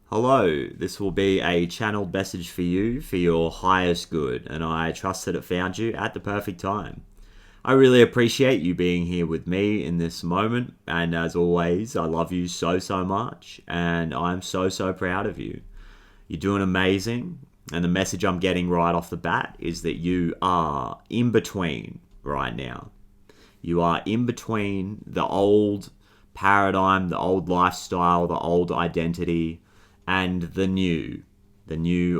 Hello, this will be a channeled message for you for your highest good, and I trust that it found you at the perfect time. I really appreciate you being here with me in this moment, and as always, I love you so much, and I'm so proud of you. You're doing amazing, and the message I'm getting right off the bat is that you are in between right now. You are in between the old paradigm, the old lifestyle, the old identity, and the new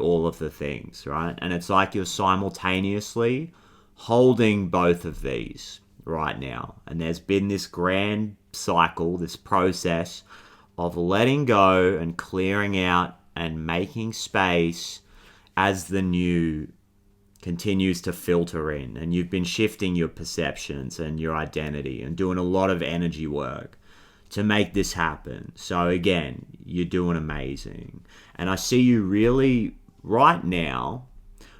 all of the things, right? And it's like you're simultaneously holding both of these right now. And there's been this grand cycle, this process of letting go and clearing out and making space as the new continues to filter in. And you've been shifting your perceptions and your identity and doing a lot of energy work to make this happen. So again, you're doing amazing. And I see you really right now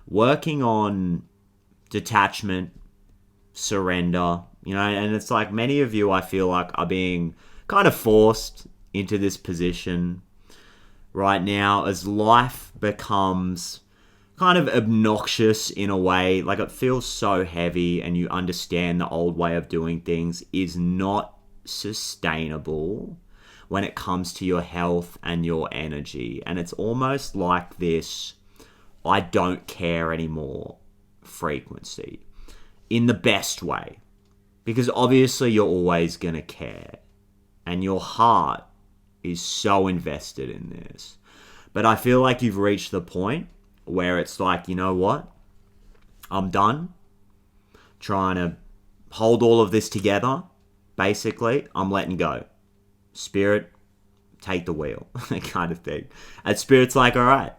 working on detachment, surrender, and it's like many of you I feel like are being kind of forced into this position right now as life becomes kind of obnoxious in a way. Like it feels so heavy and you understand the old way of doing things is not sustainable when it comes to your health and your energy. And it's almost like this I don't care anymore frequency in the best way, because obviously you're always going to care and your heart is so invested in this. But I feel like you've reached the point where it's like, you know what? I'm done trying to hold all of this together. Basically, I'm letting go. Spirit, take the wheel, kind of thing. And Spirit's like, all right,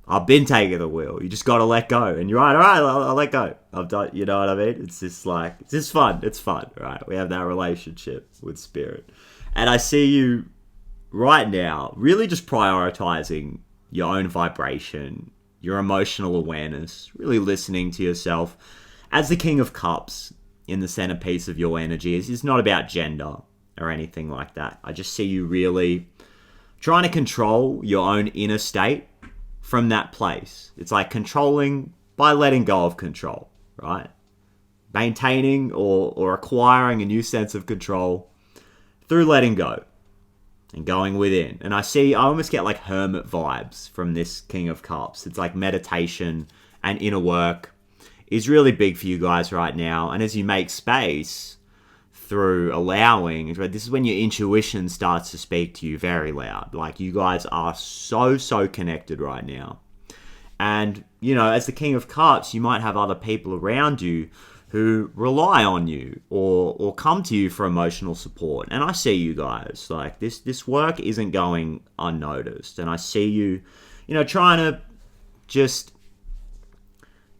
I've been taking the wheel. You just got to let go. And you're right, all right, I'll let go. I've done, you know what I mean? It's just like, it's just fun. It's fun, right? We have that relationship with Spirit. And I see you right now really just prioritizing your own vibration, your emotional awareness, really listening to yourself as the King of Cups in the centerpiece of your energy. It's not about gender or anything like that. I just see you really trying to control your own inner state from that place. It's like controlling by letting go of control, right? Maintaining or acquiring a new sense of control through letting go and going within. And I almost get like hermit vibes from this King of Cups. It's like meditation and inner work is really big for you guys right now. And as you make space through allowing, this is when your intuition starts to speak to you very loud. Like you guys are so connected right now. And, as the King of Cups, you might have other people around you who rely on you or come to you for emotional support. And I see you guys, like this work isn't going unnoticed. And I see you, trying to just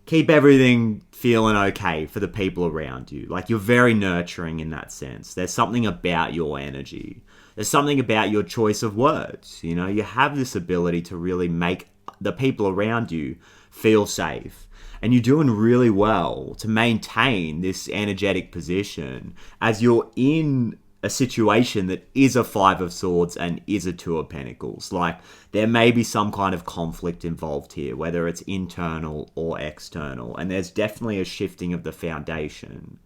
keep everything feeling okay for the people around you. Like you're very nurturing in that sense. There's something about your energy. There's something about your choice of words. You have this ability to really make the people around you feel safe. And you're doing really well to maintain this energetic position as you're in a situation that is a Five of Swords and is a Two of Pentacles. Like there may be some kind of conflict involved here, whether it's internal or external. And there's definitely a shifting of the foundation.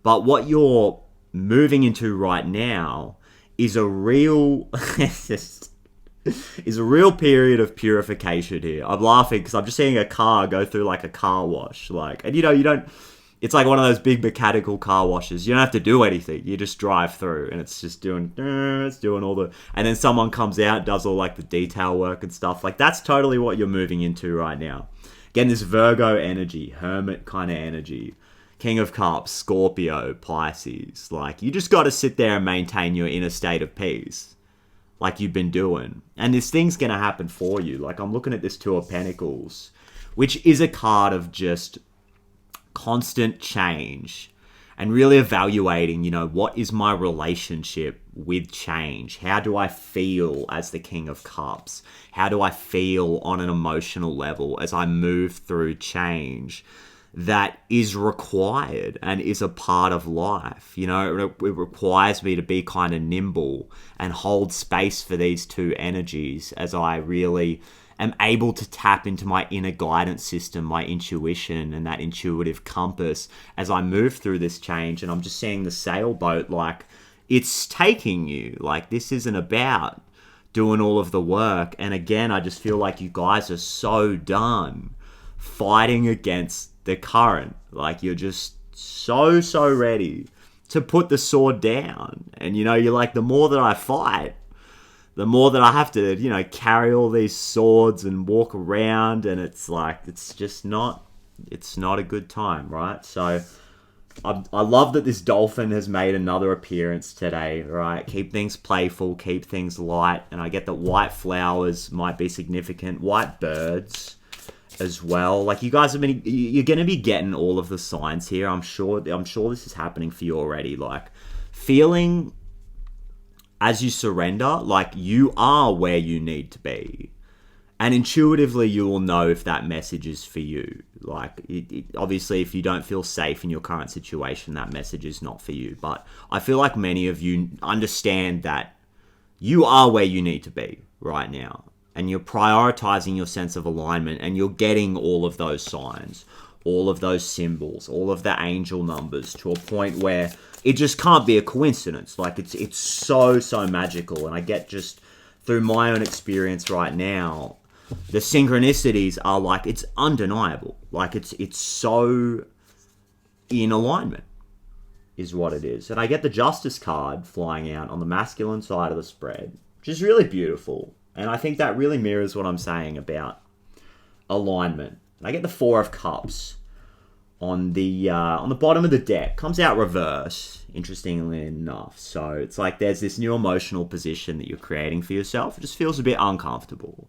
But what you're moving into right now is a real period of purification here. I'm laughing because I'm just seeing a car go through like a car wash. And you don't, it's like one of those big mechanical car washes. You don't have to do anything. You just drive through and it's just doing all the... And then someone comes out, does all like the detail work and stuff. Like that's totally what you're moving into right now. Again, this Virgo energy, hermit kind of energy. King of Cups, Scorpio, Pisces. Like you just got to sit there and maintain your inner state of peace. Like you've been doing. And this thing's going to happen for you. Like I'm looking at this Two of Pentacles, which is a card of just constant change and really evaluating, what is my relationship with change? How do I feel as the King of Cups? How do I feel on an emotional level as I move through change? that is required and is a part of life. You know, it requires me to be kind of nimble and hold space for these two energies as I really am able to tap into my inner guidance system, my intuition, and that intuitive compass as I move through this change. And I'm just seeing the sailboat like it's taking you. Like, this isn't about doing all of the work. And again, I just feel like you guys are so done fighting against the current. Like, you're just so ready to put the sword down. And, you know, you're like, the more that I fight, the more that I have to, you know, carry all these swords and walk around. And it's like, it's just not, it's not a good time, right? So I love that this dolphin has made another appearance today, right? Keep things playful, keep things light. And I get that white flowers might be significant. White birds as well. Like, you guys you're going to be getting all of the signs here. I'm sure this is happening for you already. Like, feeling as you surrender, like you are where you need to be. And intuitively, you will know if that message is for you. Like, obviously, if you don't feel safe in your current situation, that message is not for you. But I feel like many of you understand that you are where you need to be right now. And you're prioritizing your sense of alignment, and you're getting all of those signs, all of those symbols, all of the angel numbers to a point where it just can't be a coincidence. Like, it's so magical. And I get, just through my own experience right now, the synchronicities are like, it's undeniable. Like, it's so in alignment is what it is. And I get the Justice card flying out on the masculine side of the spread, which is really beautiful. And I think that really mirrors what I'm saying about alignment. I get the Four of Cups on the bottom of the deck. Comes out reverse, interestingly enough. So it's like there's this new emotional position that you're creating for yourself. It just feels a bit uncomfortable.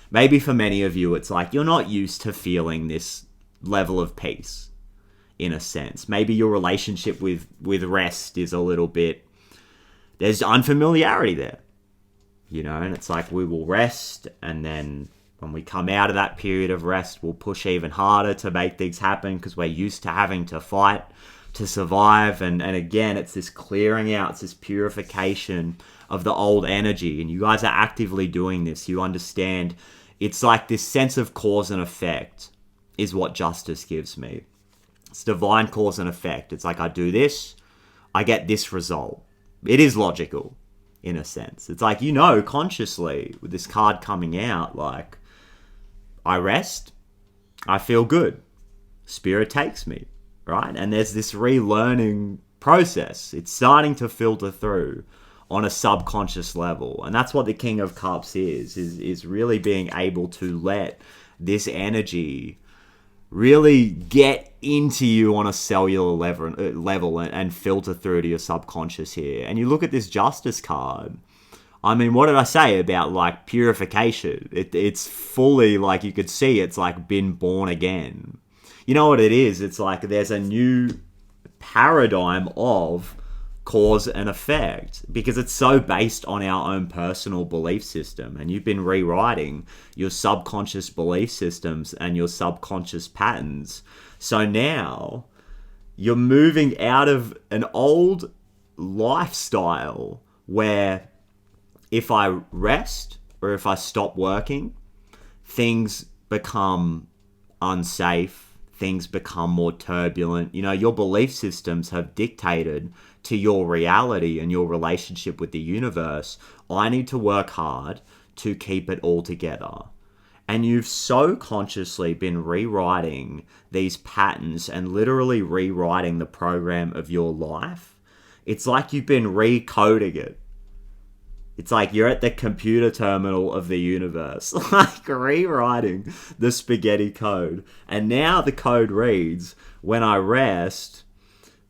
Maybe for many of you, it's like you're not used to feeling this level of peace, in a sense. Maybe your relationship with rest is a little bit... There's unfamiliarity there. You know, and it's like we will rest, and then when we come out of that period of rest, we'll push even harder to make things happen because we're used to having to fight to survive. And again, it's this clearing out, it's this purification of the old energy. And you guys are actively doing this. You understand it's like this sense of cause and effect is what Justice gives me. It's divine cause and effect. It's like I do this, I get this result. It is logical. In a sense, it's like, you know, consciously with this card coming out, like, I rest, I feel good, spirit takes me, right? And there's this relearning process. It's starting to filter through on a subconscious level. And that's what the King of Cups is really being able to let this energy really get into you on a cellular level and filter through to your subconscious here. And you look at this Justice card. I mean, what did I say about, like, purification? It's fully, like, you could see it's, like, been born again. You know what it is? It's like there's a new paradigm of cause and effect because it's so based on our own personal belief system. And you've been rewriting your subconscious belief systems and your subconscious patterns. So now you're moving out of an old lifestyle where if I rest or if I stop working, things become unsafe, things become more turbulent. You know, your belief systems have dictated to your reality and your relationship with the universe. I need to work hard to keep it all together. And you've so consciously been rewriting these patterns and literally rewriting the program of your life. It's like you've been recoding it. It's like you're at the computer terminal of the universe, like rewriting the spaghetti code. And now the code reads, when I rest,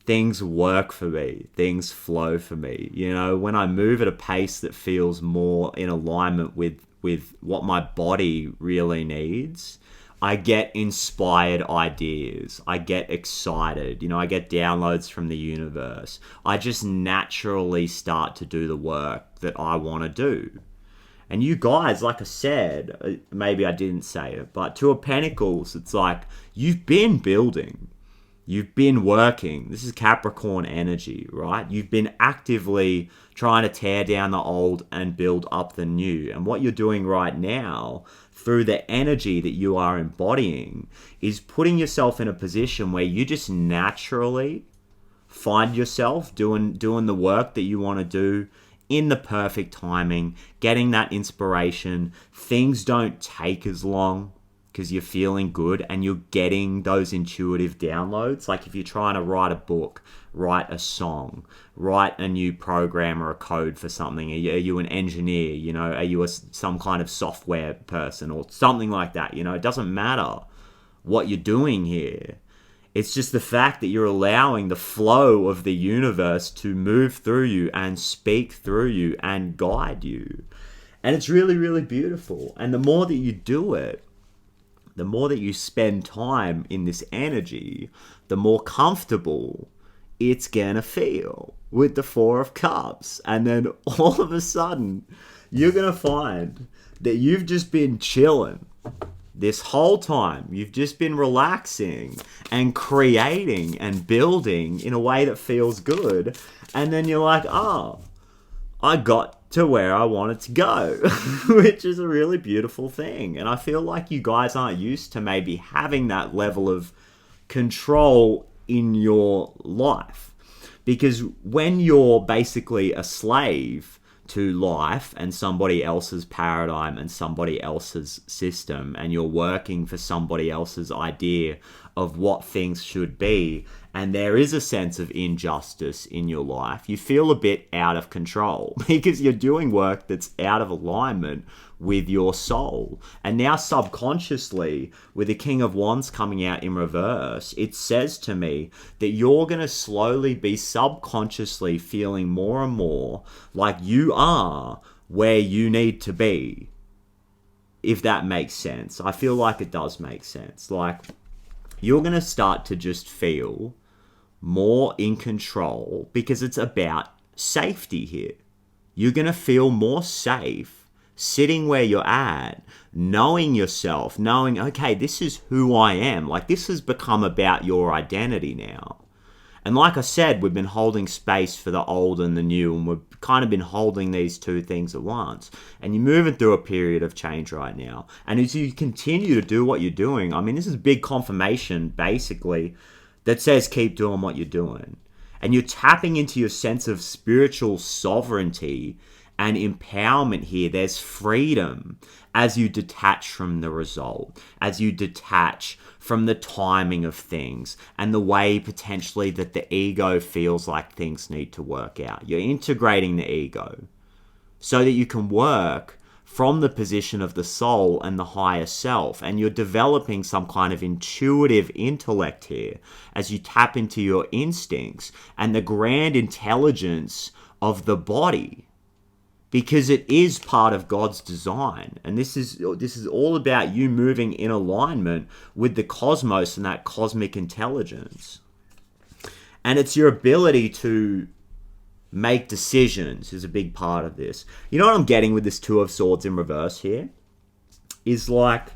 things work for me, things flow for me. You know, when I move at a pace that feels more in alignment with what my body really needs, I get inspired ideas. I get excited. You know, I get downloads from the universe. I just naturally start to do the work that I want to do. And you guys, like I said, maybe I didn't say it, but Two of Pentacles, it's like you've been building. You've been working. This is Capricorn energy, right? You've been actively trying to tear down the old and build up the new. And what you're doing right now, through the energy that you are embodying, is putting yourself in a position where you just naturally find yourself doing the work that you want to do in the perfect timing, getting that inspiration. Things don't take as long because you're feeling good and you're getting those intuitive downloads. Like if you're trying to write a book, write a song, write a new program or a code for something. Are you an engineer? You know, are you some kind of software person or something like that? You know, it doesn't matter what you're doing here. It's just the fact that you're allowing the flow of the universe to move through you and speak through you and guide you. And it's really, really beautiful. And the more that you do it, the more that you spend time in this energy, the more comfortable it's gonna feel with the Four of Cups. And then all of a sudden, you're gonna find that you've just been chilling this whole time. You've just been relaxing and creating and building in a way that feels good. And then you're like, oh, I got to where I wanted to go, which is a really beautiful thing. And I feel like you guys aren't used to maybe having that level of control in your life. Because when you're basically a slave to life and somebody else's paradigm and somebody else's system, and you're working for somebody else's idea of what things should be, and there is a sense of injustice in your life, you feel a bit out of control because you're doing work that's out of alignment with your soul. And now subconsciously, with the King of Wands coming out in reverse, it says to me that you're going to slowly be subconsciously feeling more and more like you are where you need to be. If that makes sense. I feel like it does make sense. Like, you're going to start to just feel more in control because it's about safety here. You're going to feel more safe sitting where you're at, knowing yourself, knowing, okay, this is who I am. Like, this has become about your identity now. And like I said, we've been holding space for the old and the new, and we've kind of been holding these two things at once. And you're moving through a period of change right now. And as you continue to do what you're doing, I mean, this is big confirmation, basically, that says keep doing what you're doing. And you're tapping into your sense of spiritual sovereignty and empowerment here. There's freedom as you detach from the result, as you detach from the timing of things and the way potentially that the ego feels like things need to work out. You're integrating the ego so that you can work from the position of the soul and the higher self, and you're developing some kind of intuitive intellect here as you tap into your instincts and the grand intelligence of the body. Because it is part of God's design. And this is all about you moving in alignment with the cosmos and that cosmic intelligence. And it's your ability to make decisions is a big part of this. You know what I'm getting with this Two of Swords in reverse here? Is like,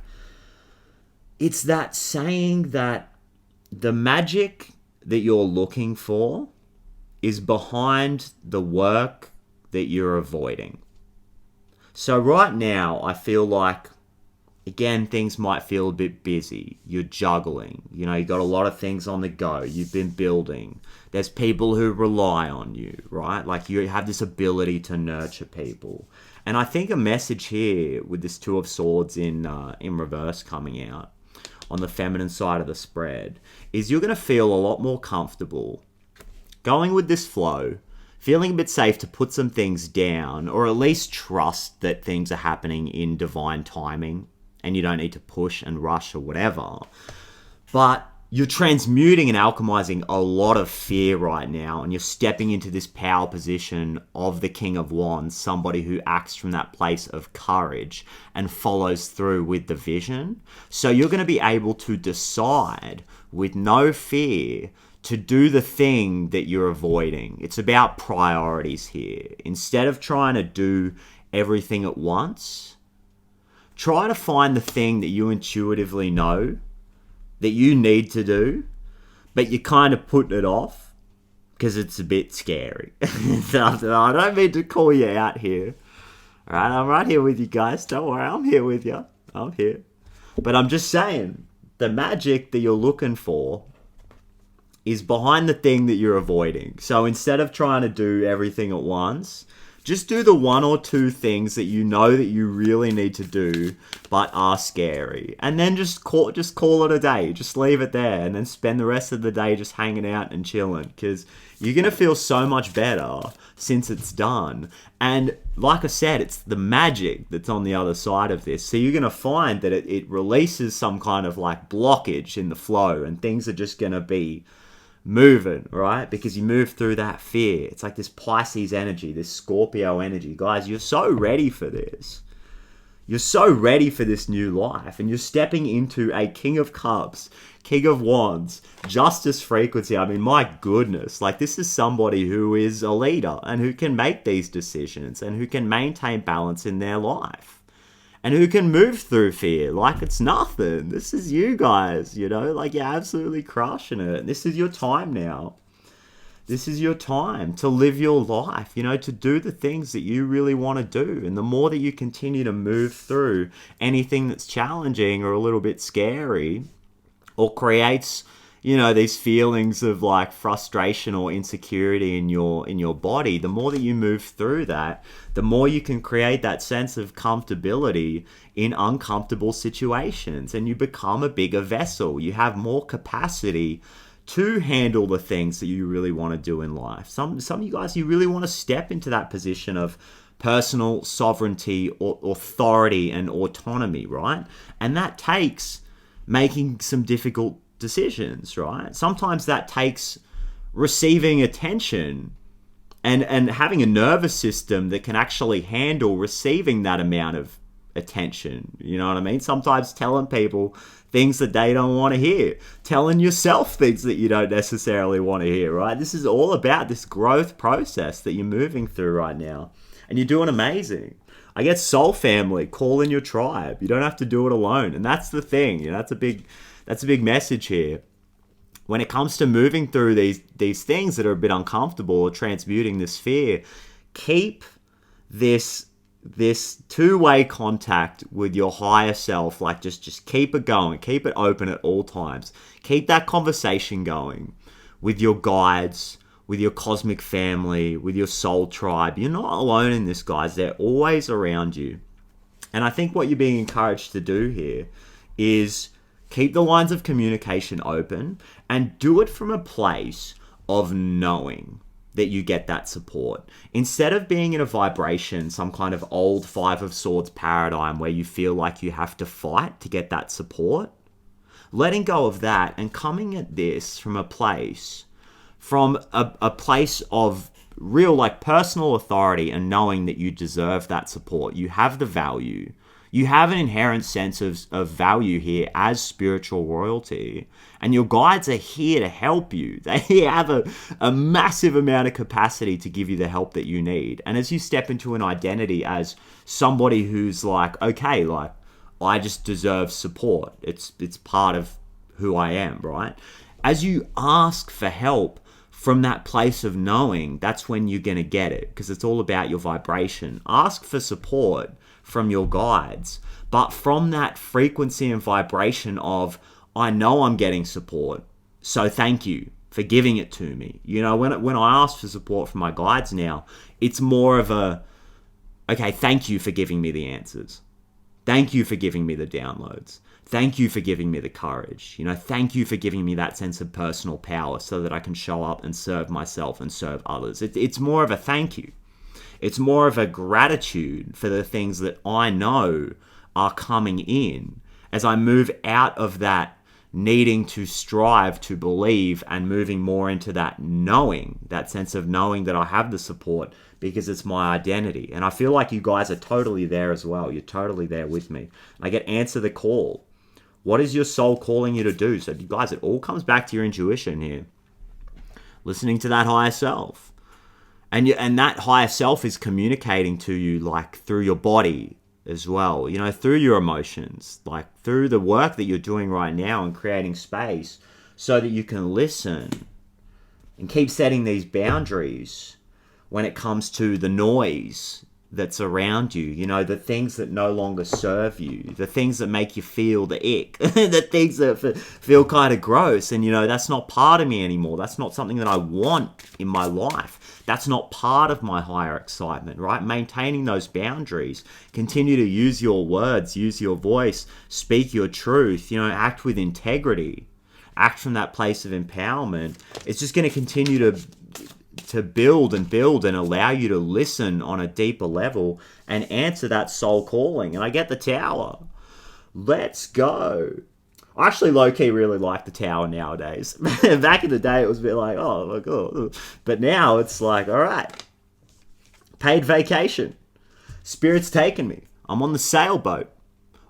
it's that saying that the magic that you're looking for is behind the work that you're avoiding. So right now, I feel like, again, things might feel a bit busy. You're juggling. You know, you've got a lot of things on the go. You've been building. There's people who rely on you, right? Like, you have this ability to nurture people. And I think a message here with this Two of Swords in reverse coming out on the feminine side of the spread is you're going to feel a lot more comfortable going with this flow, feeling a bit safe to put some things down, or at least trust that things are happening in divine timing and you don't need to push and rush or whatever. But you're transmuting and alchemizing a lot of fear right now, and you're stepping into this power position of the King of Wands, somebody who acts from that place of courage and follows through with the vision. So you're going to be able to decide with no fear to do the thing that you're avoiding. It's about priorities here. Instead of trying to do everything at once. Try to find the thing that you intuitively know that you need to do, but you're kind of putting it off because it's a bit scary. I don't mean to call you out here. All right, I'm right here with you guys. Don't worry, I'm here with you. I'm here. But I'm just saying, the magic that you're looking for is behind the thing that you're avoiding. So instead of trying to do everything at once, just do the one or two things that you know that you really need to do but are scary. And then just call it a day. Just leave it there and then spend the rest of the day just hanging out and chilling, because you're going to feel so much better since it's done. And like I said, it's the magic that's on the other side of this. So you're going to find that it releases some kind of like blockage in the flow, and things are just going to be moving, right? Because you move through that fear. It's like this Pisces energy, this Scorpio energy. Guys, you're so ready for this. You're so ready for this new life, and you're stepping into a King of Cups, King of Wands, Justice frequency. I mean, my goodness, like this is somebody who is a leader and who can make these decisions and who can maintain balance in their life. And who can move through fear like it's nothing. This is you guys, you know, like you're absolutely crushing it. This is your time now. This is your time to live your life, you know, to do the things that you really want to do. And the more that you continue to move through anything that's challenging or a little bit scary, or creates, you know, these feelings of like frustration or insecurity in your body, the more that you move through that, the more you can create that sense of comfortability in uncomfortable situations, and you become a bigger vessel. You have more capacity to handle the things that you really want to do in life. Some of you guys, you really want to step into that position of personal sovereignty or authority and autonomy, right? And that takes making some difficult decisions, right? Sometimes that takes receiving attention and having a nervous system that can actually handle receiving that amount of attention. You know what I mean? Sometimes telling people things that they don't want to hear, telling yourself things that you don't necessarily want to hear, right? This is all about this growth process that you're moving through right now, and you're doing amazing. I get soul family, call in your tribe. You don't have to do it alone, and that's the thing. You know, that's a big message here. When it comes to moving through these things that are a bit uncomfortable or transmuting this fear, keep this two-way contact with your higher self. Like just keep it going, keep it open at all times. Keep that conversation going with your guides, with your cosmic family, with your soul tribe. You're not alone in this, guys. They're always around you. And I think what you're being encouraged to do here is keep the lines of communication open and do it from a place of knowing that you get that support. Instead of being in a vibration, some kind of old Five of Swords paradigm where you feel like you have to fight to get that support, letting go of that and coming at this from a place of real like personal authority and knowing that you deserve that support. You have the value. You have an inherent sense of value here as spiritual royalty, and your guides are here to help you. They have a massive amount of capacity to give you the help that you need. And as you step into an identity as somebody who's like, okay, like I just deserve support. It's part of who I am, right? As you ask for help from that place of knowing, that's when you're going to get it, because it's all about your vibration. Ask for support from your guides, but from that frequency and vibration of, I know I'm getting support, so thank you for giving it to me. You know, when I ask for support from my guides now, it's more of a, okay, thank you for giving me the answers. Thank you for giving me the downloads. Thank you for giving me the courage. You know, thank you for giving me that sense of personal power so that I can show up and serve myself and serve others. It's more of a thank you. It's more of a gratitude for the things that I know are coming in as I move out of that needing to strive to believe and moving more into that knowing, that sense of knowing that I have the support because it's my identity. And I feel like you guys are totally there as well. You're totally there with me. I get answer the call. What is your soul calling you to do? So you guys, it all comes back to your intuition here. Listening to that higher self. And that higher self is communicating to you, like, through your body as well, you know, through your emotions, like through the work that you're doing right now and creating space so that you can listen and keep setting these boundaries when it comes to the noise that's around you, you know, the things that no longer serve you, the things that make you feel the ick, the things that feel kind of gross. And, you know, that's not part of me anymore. That's not something that I want in my life. That's not part of my higher excitement, right? Maintaining those boundaries, continue to use your words, use your voice, speak your truth, you know, act with integrity, act from that place of empowerment. It's just going to continue to build and allow you to listen on a deeper level and answer that soul calling. And I get the Tower. Let's go. I actually low-key really like the Tower nowadays. Back in the day, it was a bit like, oh my god. But now it's like, all right, paid vacation. Spirit's taken me. I'm on the sailboat.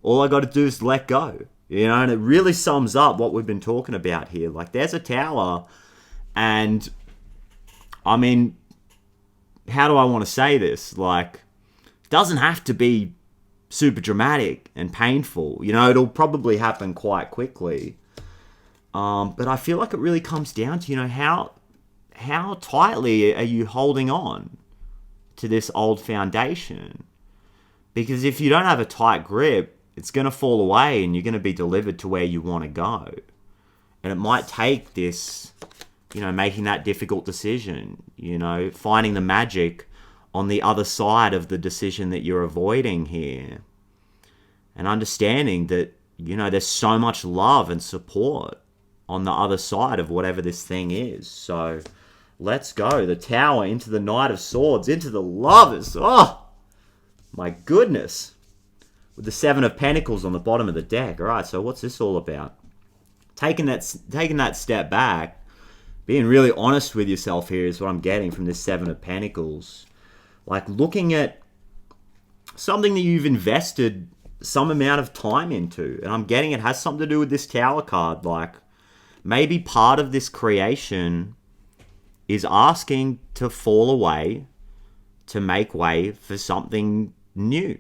All I got to do is let go. You know, and it really sums up what we've been talking about here. Like, there's a Tower, and I mean, how do I want to say this? Like, it doesn't have to be super dramatic and painful. You know, it'll probably happen quite quickly. But I feel like it really comes down to, you know, how tightly are you holding on to this old foundation? Because if you don't have a tight grip, it's going to fall away and you're going to be delivered to where you want to go. And it might take this, you know, making that difficult decision, you know, finding the magic on the other side of the decision that you're avoiding here. And understanding that, you know, there's so much love and support on the other side of whatever this thing is. So let's go. The Tower into the Knight of Swords, into the Lovers. Oh, my goodness. With the Seven of Pentacles on the bottom of the deck. All right, so what's this all about? Taking that step back, being really honest with yourself here is what I'm getting from this Seven of Pentacles. Like, looking at something that you've invested some amount of time into. And I'm getting it has something to do with this Tower card. Like, maybe part of this creation is asking to fall away to make way for something new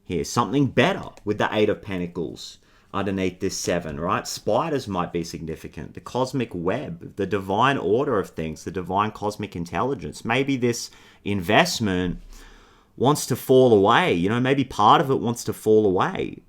here. Something better with the Eight of Pentacles underneath this Seven, right? Spiders might be significant. The cosmic web, the divine order of things, the divine cosmic intelligence. Maybe this investment wants to fall away. You know, maybe part of it wants to fall away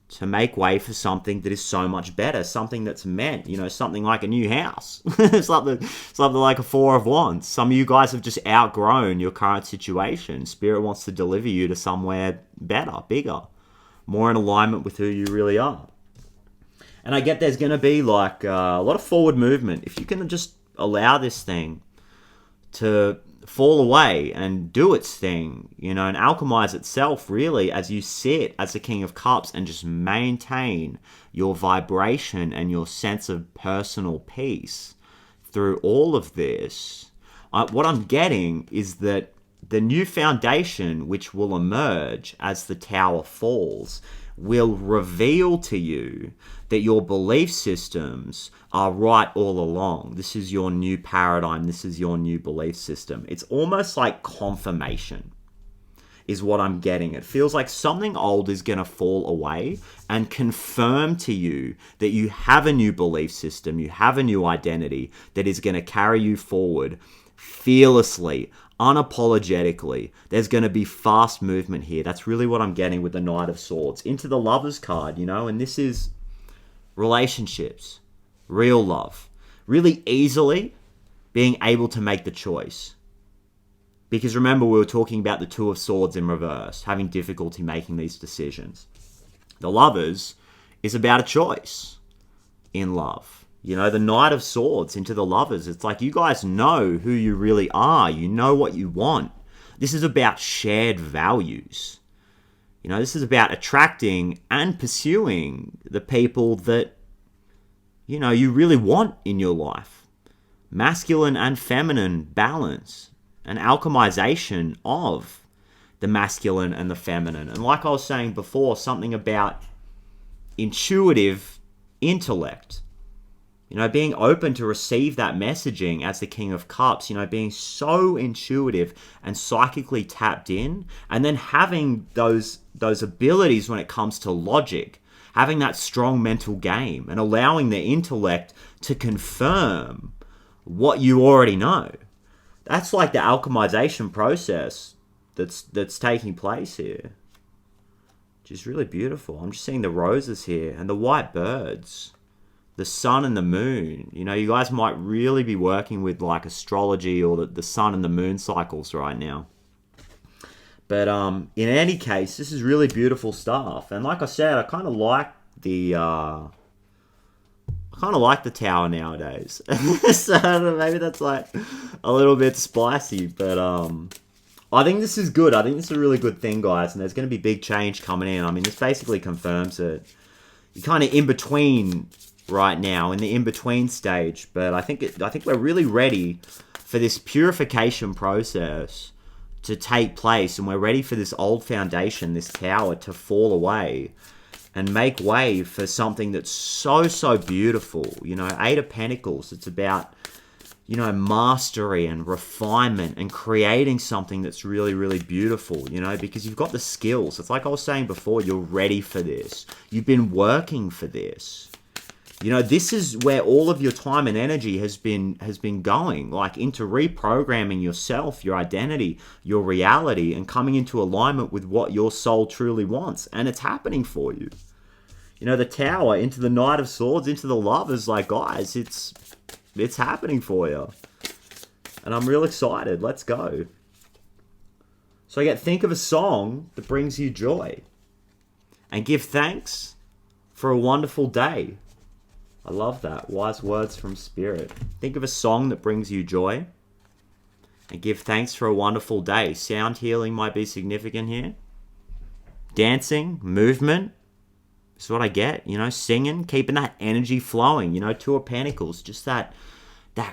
to make way for something that is so much better. Something that's meant, you know, something like a new house. something like a Four of Wands. Some of you guys have just outgrown your current situation. Spirit wants to deliver you to somewhere better, bigger, more in alignment with who you really are. And I get there's going to be like a lot of forward movement. If you can just allow this thing to fall away and do its thing, you know, and alchemize itself really as you sit as the King of Cups and just maintain your vibration and your sense of personal peace through all of this. What I'm getting is that the new foundation which will emerge as the Tower falls will reveal to you that your belief systems are right all along. This is your new paradigm. This is your new belief system. It's almost like confirmation is what I'm getting. It feels like something old is going to fall away and confirm to you that you have a new belief system, you have a new identity that is going to carry you forward fearlessly, unapologetically. There's going to be fast movement here. That's really what I'm getting with the Knight of Swords. Into the Lovers card, you know, and this is relationships, real love. Really easily being able to make the choice. Because remember, we were talking about the Two of Swords in reverse, having difficulty making these decisions. The Lovers is about a choice in love. You know, the Knight of Swords into the Lovers. It's like you guys know who you really are. You know what you want. This is about shared values. You know, this is about attracting and pursuing the people that, you know, you really want in your life. Masculine and feminine balance. An alchemization of the masculine and the feminine. And like I was saying before, something about intuitive intellect. You know, being open to receive that messaging as the King of Cups, you know, being so intuitive and psychically tapped in, and then having those abilities when it comes to logic, having that strong mental game and allowing the intellect to confirm what you already know. That's like the alchemization process that's taking place here, which is really beautiful. I'm just seeing the roses here and the white birds, the sun and the moon. You know, you guys might really be working with like astrology or the sun and the moon cycles right now. But in any case, this is really beautiful stuff. And like I said, I kind of like the tower nowadays. So I don't know, maybe that's like a little bit spicy, but I think this is good. I think this is a really good thing, guys. And there's going to be big change coming in. I mean, this basically confirms that you're kind of in between right now, in the in-between stage. But I think we're really ready for this purification process to take place, and we're ready for this old foundation, this tower, to fall away and make way for something that's so beautiful. You know, Eight of Pentacles, it's about, you know, mastery and refinement and creating something that's really beautiful, you know, because you've got the skills. It's like I was saying before, you're ready for this. You've been working for this. You know, this is where all of your time and energy has been going, like into reprogramming yourself, your identity, your reality, and coming into alignment with what your soul truly wants. And it's happening for you. You know, the tower, into the Knight of Swords, into the Lovers, like, guys, it's happening for you. And I'm real excited. Let's go. So I get, think of a song that brings you joy. And give thanks for a wonderful day. I love that. Wise words from Spirit. Think of a song that brings you joy. And give thanks for a wonderful day. Sound healing might be significant here. Dancing, movement. This is what I get. You know, singing, keeping that energy flowing. You know, Two of Pentacles. Just that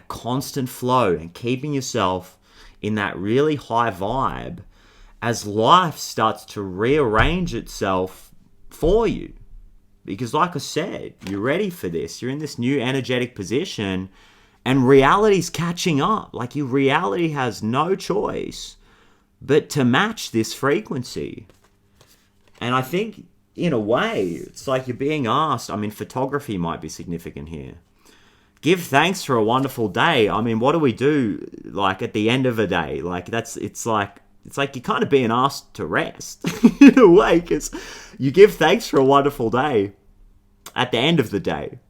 constant flow. And keeping yourself in that really high vibe as life starts to rearrange itself for you. Because like I said, you're ready for this. You're in this new energetic position and reality's catching up. Like, your reality has no choice but to match this frequency. And I think, in a way, it's like you're being asked. I mean, photography might be significant here. Give thanks for a wonderful day. I mean, what do we do, like, at the end of a day? Like, it's like you're kind of being asked to rest in a way, because you give thanks for a wonderful day at the end of the day,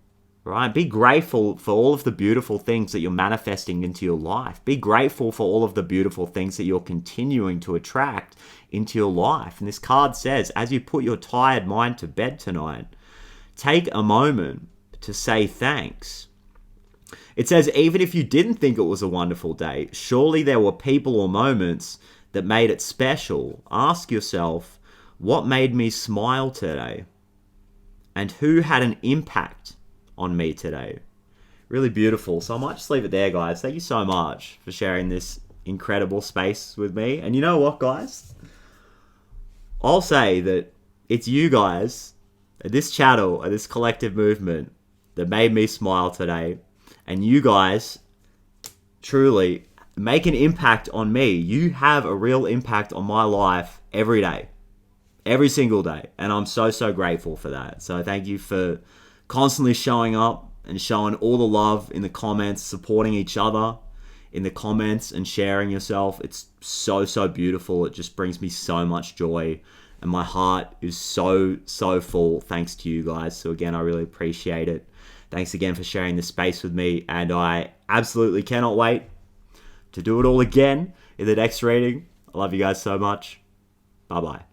right? Be grateful for all of the beautiful things that you're manifesting into your life. Be grateful for all of the beautiful things that you're continuing to attract into your life. And this card says, as you put your tired mind to bed tonight, take a moment to say thanks. It says, even if you didn't think it was a wonderful day, surely there were people or moments that made it special. Ask yourself, what made me smile today? And who had an impact on me today? Really beautiful. So I might just leave it there, guys. Thank you so much for sharing this incredible space with me. And you know what, guys? I'll say that it's you guys, this channel, and this collective movement that made me smile today. And you guys truly make an impact on me. You have a real impact on my life every day. Every single day. And I'm so grateful for that. So thank you for constantly showing up and showing all the love in the comments, supporting each other in the comments and sharing yourself. It's so beautiful. It just brings me so much joy. And my heart is so full thanks to you guys. So again, I really appreciate it. Thanks again for sharing this space with me. And I absolutely cannot wait to do it all again in the next reading. I love you guys so much. Bye-bye.